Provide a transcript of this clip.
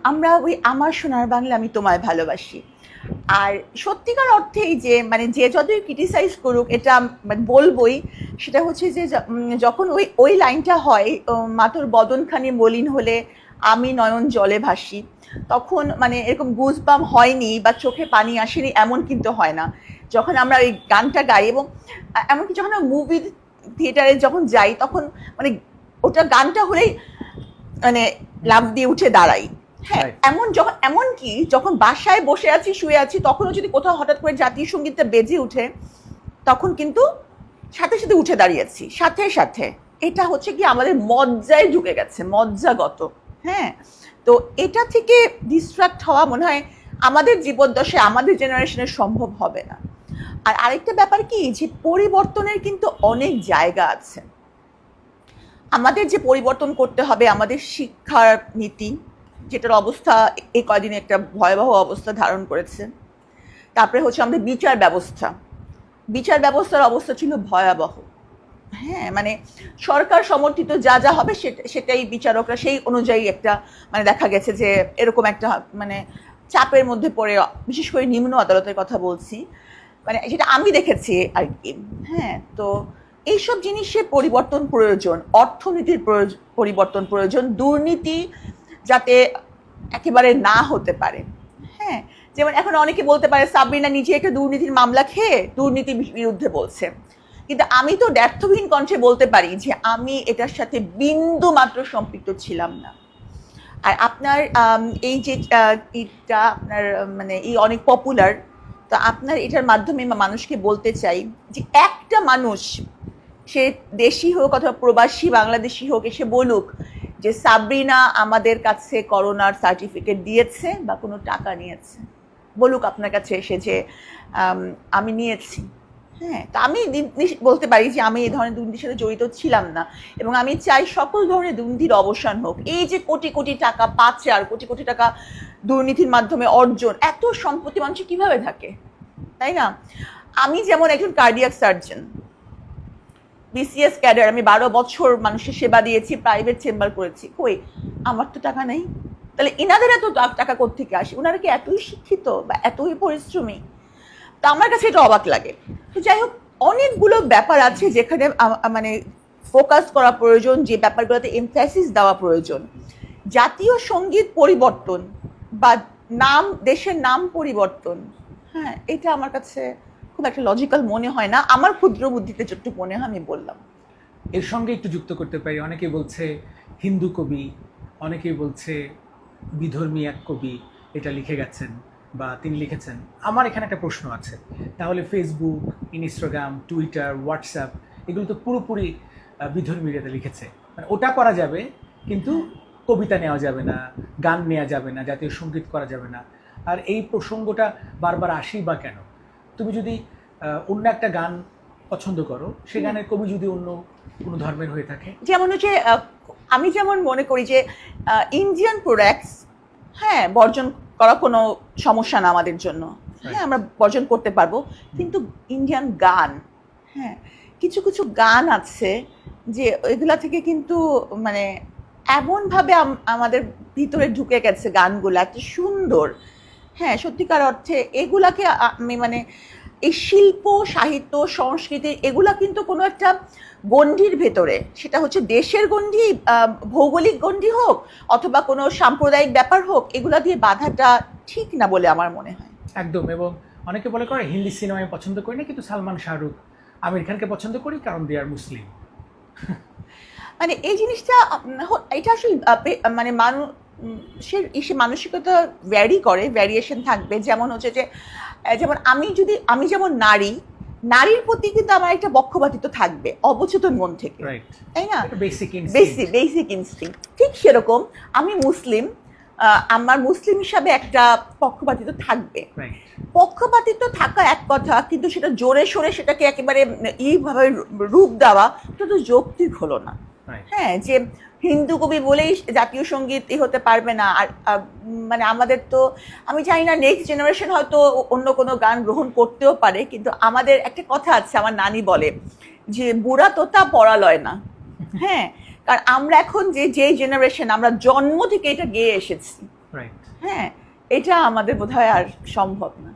আমরা ওই আমার সোনার বাংলা আমি তোমায় ভালোবাসি। আর সত্যিকার অর্থেই যে মানে যে যতই ক্রিটিসাইজ করুক এটা মানে বলবই, সেটা হচ্ছে যে যখন ওই ওই লাইনটা হয়, মাতোর বদনখানি মলিন হলে আমি নয়ন জলে ভাসি, তখন মানে এরকম গুজবাম হয়নি বা চোখে পানি আসেনি এমন কিন্তু হয় না যখন আমরা ওই গানটা গাই। এবং এমনকি যখন মুভি থিয়েটারে যখন যাই তখন মানে ওটা গানটা হলেই মানে লাফ দিয়ে উঠে দাঁড়াই। হ্যাঁ, এমনকি যখন বাসায় বসে আছি শুয়ে আছি তখনও যদি কোথাও হঠাৎ করে জাতীয় সঙ্গীতটা বেজে উঠে তখন কিন্তু সাথে সাথে উঠে দাঁড়িয়েছি সাথে সাথে। এটা হচ্ছে কি আমাদের মজ্জায় ঢুকে গেছে, মজ্জাগত। হ্যাঁ, তো এটা থেকে ডিস্ট্রাক্ট হওয়া মনে হয় আমাদের জীবদ্দশায় আমাদের জেনারেশনের সম্ভব হবে না। আর আরেকটা ব্যাপার কি যে পরিবর্তনের কিন্তু অনেক জায়গা আছে। আমাদের যে পরিবর্তন করতে হবে আমাদের শিক্ষার নীতি, যেটার অবস্থা এই কয়দিনে একটা ভয়াবহ অবস্থা ধারণ করেছে। তারপরে হচ্ছে আমাদের বিচার ব্যবস্থা, বিচার ব্যবস্থার অবস্থা ছিল ভয়াবহ। হ্যাঁ, মানে সরকার সমর্থিত যা যা হবে সেটাই বিচারকরা সেই অনুযায়ী একটা মানে দেখা গেছে যে এরকম একটা মানে চাপের মধ্যে পড়ে, বিশেষ করে নিম্ন আদালতের কথা বলছি, মানে যেটা আমি দেখেছি আর কি। হ্যাঁ, তো এইসব জিনিসের পরিবর্তন প্রয়োজন, অর্থনীতির পরিবর্তন প্রয়োজন, দুর্নীতি যাতে একেবারে না হতে পারে। হ্যাঁ, যেমন এখন অনেকে বলতে পারে সাবরিনা নিজে একটা দুর্নীতির মামলা খেয়ে দুর্নীতির বিরুদ্ধে বলছে, কিন্তু আমি তো ব্যর্থহীন কণ্ঠে বলতে পারি যে আমি এটার সাথে বিন্দু মাত্র সম্পৃক্ত ছিলাম না। আর আপনার এই যে এটা আপনার মানে এই অনেক পপুলার, তো আপনার এটার মাধ্যমে মানুষকে বলতে চাই যে একটা মানুষ, সে দেশি হোক অথবা প্রবাসী বাংলাদেশি হোক, এসে বলুক যে সাবরিনা আমাদের কাছে করোনার সার্টিফিকেট দিয়েছে বা কোনো টাকা নিয়েছে, বলুক আপনার কাছে এসে যে আমি নিয়েছি। হ্যাঁ, তা আমি বলতে পারি যে আমি এই ধরনের দুর্নীতির সাথে জড়িত ছিলাম না, এবং আমি চাই সকল ধরনের দুর্নীতির অবসান হোক। এই যে কোটি কোটি টাকা পাচার, কোটি কোটি টাকা দুর্নীতির মাধ্যমে অর্জন, এত সম্পত্তি মানুষের কিভাবে থাকে, তাই না? আমি যেমন একজন কার্ডিয়াক সার্জন, বিসিএস ক্যাডার, আমি 12 বছর মানুষের সেবা দিয়েছি, প্রাইভেট চেম্বার করেছি, কই আমার তো টাকা নেই। তাহলে এনাদের এত টাকা কোত্থেকে আসে? ওনারা কি এতই শিক্ষিত বা এতই পরিশ্রমী? তো আমার কাছে এটা অবাক লাগে। তো যাই হোক, অনেকগুলো ব্যাপার আছে যেখানে মানে ফোকাস করা প্রয়োজন, যে ব্যাপারগুলোতে এমফ্যাসিস দেওয়া প্রয়োজন। জাতীয় সঙ্গীত পরিবর্তন বা নাম, দেশের নাম পরিবর্তন, হ্যাঁ, এটা আমার কাছে খুব একটা লজিক্যাল মনে হয় না, আমার ক্ষুদ্র বুদ্ধিতে যতটুকু মনে হয় আমি বললাম। এর সঙ্গে একটু যুক্ত করতে পারি, অনেকে বলছে হিন্দু কবি, অনেকেই বলছে বিধর্মী এক কবি এটা লিখে গেছেন বা তিনি লিখেছেন। আমার এখানে একটা প্রশ্ন আছে, তাহলে ফেসবুক, ইনস্টাগ্রাম, টুইটার, হোয়াটসঅ্যাপ এগুলো তো পুরোপুরি বিধর্মীরা লিখেছে, মানে ওটা করা যাবে কিন্তু কবিতা নেওয়া যাবে না, গান নেওয়া যাবে না, জাতীয় সঙ্গীত করা যাবে না। আর এই প্রসঙ্গটা বারবার আসি বা কেন? তুমি যদি অন্য একটা গান পছন্দ করো, সে গানের কবি যদি অন্য কোনো ধর্মের হয়ে থাকে, যেমন হচ্ছে আমি যেমন মনে করি যে ইন্ডিয়ান প্রোডাক্টস, হ্যাঁ, বর্জন করা কোনো সমস্যা না আমাদের জন্য। হ্যাঁ, আমরা বর্জন করতে পারবো, কিন্তু ইন্ডিয়ান গান, হ্যাঁ, কিছু কিছু গান আছে যে এগুলা থেকে কিন্তু মানে এমনভাবে আমাদের ভিতরে ঢুকে গেছে গানগুলো, এত সুন্দর। হ্যাঁ, সত্যিকার অর্থে এগুলাকে আমি মানে এই শিল্প, সাহিত্য, সংস্কৃতি এগুলা কিন্তু কোনো একটা গণ্ডির ভেতরে, সেটা হচ্ছে দেশের গণ্ডি, ভৌগোলিক গণ্ডি হোক অথবা কোনো সাম্প্রদায়িক ব্যাপার হোক, এগুলা দিয়ে বাধাটা ঠিক না বলে আমার মনে হয়। একদম। এবং অনেকে বলে করে হিন্দি সিনেমা আমি পছন্দ করি না, কিন্তু সালমান, শাহরুখ, আমির খানকে পছন্দ করি কারণ দে আর মুসলিম। মানে এই জিনিসটা এটা আসলে মানে মানুষের মানসিকতা ভ্যারি করে, ভ্যারিয়েশন থাকবে। যেমন হচ্ছে যে যেমন আমি যেমন নারীর প্রতি কিন্তু আমার একটা পক্ষপাতিত্ব থাকবে অবচেতন মন থেকে, তাই না? Basic instinct. ঠিক সেরকম আমি মুসলিম, আমার মুসলিম হিসাবে একটা পক্ষপাতিত্ব থাকবে। পক্ষপাতিত্ব থাকা এক কথা, কিন্তু সেটা জোরে সোরে সেটাকে একেবারে এইভাবে রূপ দেওয়া, এটা তো যৌক্তিক হলো না। হ্যাঁ, যে হিন্দু কবি বলেই জাতীয় সঙ্গীত হতে পারবে না। আর মানে আমাদের তো আমি জানি না নেক্সট জেনারেশন হয়তো অন্য কোনো গান গ্রহণ করতেও পারে, কিন্তু আমাদের একটা কথা আছে, আমার নানি বলে যে বুড়া তোতা পড়া লয় না। হ্যাঁ, কারণ আমরা এখন যে জেনারেশন, আমরা জন্ম থেকে এটা গেয়ে এসেছি। রাইট। হ্যাঁ, এটা আমাদের বোধহয় আর সম্ভব না।